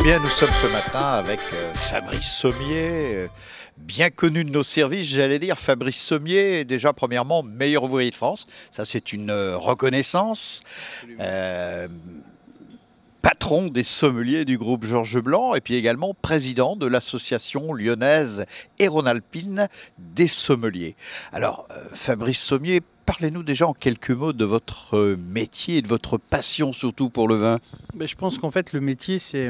bien, nous sommes ce matin avec Fabrice Sommier, bien connu de nos services, j'allais dire. Fabrice Sommier est déjà, premièrement, meilleur ouvrier de France. Ça, c'est une reconnaissance. Patron des sommeliers du groupe Georges Blanc et puis également président de l'association lyonnaise et rhône-alpine des sommeliers. Alors, Fabrice Sommier, parlez-nous déjà en quelques mots de votre métier et de votre passion surtout pour le vin. Je pense qu'en fait le métier c'est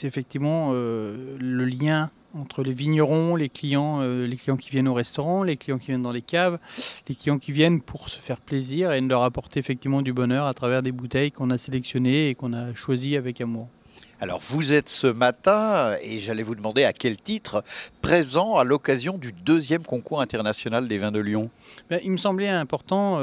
effectivement le lien entre les vignerons, les clients qui viennent au restaurant, les clients qui viennent dans les caves, les clients qui viennent pour se faire plaisir et leur apporter effectivement du bonheur à travers des bouteilles qu'on a sélectionnées et qu'on a choisies avec amour. Alors vous êtes ce matin, et j'allais vous demander à quel titre, présent à l'occasion du 2e concours international des vins de Lyon. Il me semblait important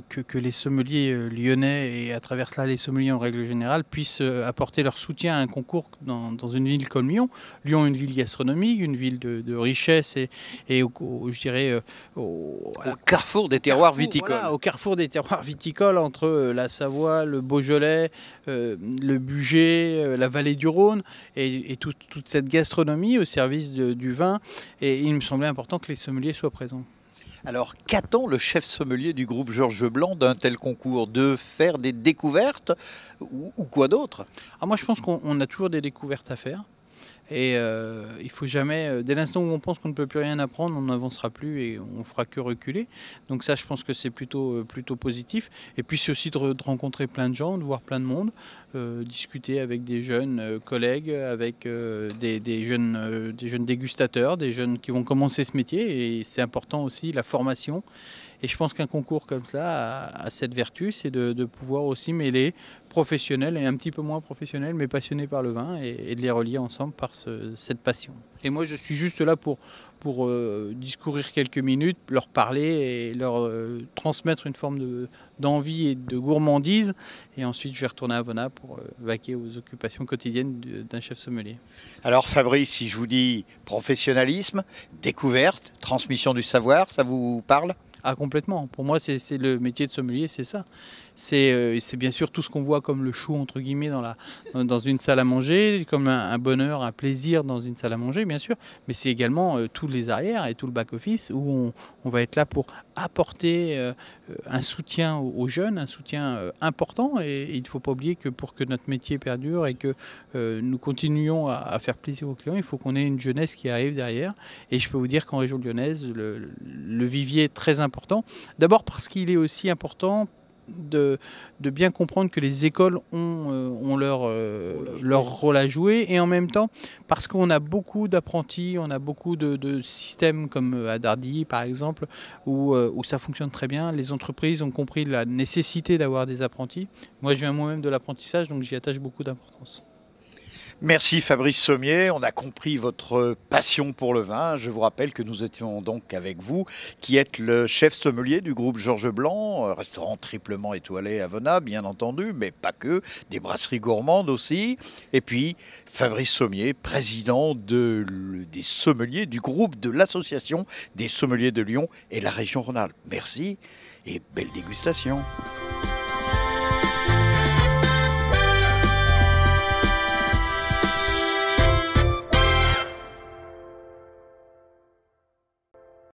que les sommeliers lyonnais et à travers cela les sommeliers en règle générale puissent apporter leur soutien à un concours dans une ville comme Lyon. Lyon est une ville gastronomique, une ville de richesse et je dirais au carrefour des terroirs viticoles. Voilà, au carrefour des terroirs viticoles entre la Savoie, le Beaujolais, le Bugey, la vallée du Rhône et toute cette gastronomie au service du vin. Et il me semblait important que les sommeliers soient présents. Alors, qu'attend le chef sommelier du groupe Georges Blanc d'un tel concours? De faire des découvertes ou quoi d'autre? Moi, je pense qu'on a toujours des découvertes à faire. Et il faut jamais, dès l'instant où on pense qu'on ne peut plus rien apprendre, on n'avancera plus et on fera que reculer. Donc ça, je pense que c'est plutôt positif. Et puis c'est aussi de rencontrer plein de gens, de voir plein de monde, discuter avec des jeunes collègues, avec des jeunes dégustateurs, des jeunes qui vont commencer ce métier. Et c'est important aussi la formation. Et je pense qu'un concours comme ça a cette vertu, c'est de pouvoir aussi mêler professionnels et un petit peu moins professionnels, mais passionnés par le vin, et de les relier ensemble par cette passion. Et moi, je suis juste là pour discourir quelques minutes, leur parler et leur transmettre une forme d'envie et de gourmandise. Et ensuite, je vais retourner à Vona pour vaquer aux occupations quotidiennes d'un chef sommelier. Alors Fabrice, si je vous dis professionnalisme, découverte, transmission du savoir, ça vous parle ? Ah, complètement. Pour moi, c'est le métier de sommelier, c'est ça. C'est bien sûr tout ce qu'on voit comme le chou, entre guillemets, dans une salle à manger, comme un bonheur, un plaisir dans une salle à manger, bien sûr. Mais c'est également tous les arrières et tout le back-office où on va être là pour apporter un soutien aux jeunes, un soutien important. Et il ne faut pas oublier que pour que notre métier perdure et que nous continuions à faire plaisir aux clients, il faut qu'on ait une jeunesse qui arrive derrière. Et je peux vous dire qu'en région lyonnaise, le vivier est très important. D'abord parce qu'il est aussi important de bien comprendre que les écoles ont leur rôle à jouer, et en même temps parce qu'on a beaucoup d'apprentis, on a beaucoup de systèmes comme à Dardy par exemple où ça fonctionne très bien. Les entreprises ont compris la nécessité d'avoir des apprentis. Moi je viens moi-même de l'apprentissage, donc j'y attache beaucoup d'importance. Merci Fabrice Sommier, on a compris votre passion pour le vin. Je vous rappelle que nous étions donc avec vous, qui êtes le chef sommelier du groupe Georges Blanc, restaurant triplement étoilé à Vona, bien entendu, mais pas que, des brasseries gourmandes aussi. Et puis Fabrice Sommier, président des sommeliers du groupe de l'association des sommeliers de Lyon et la région Rhône-Alpes. Merci et belle dégustation.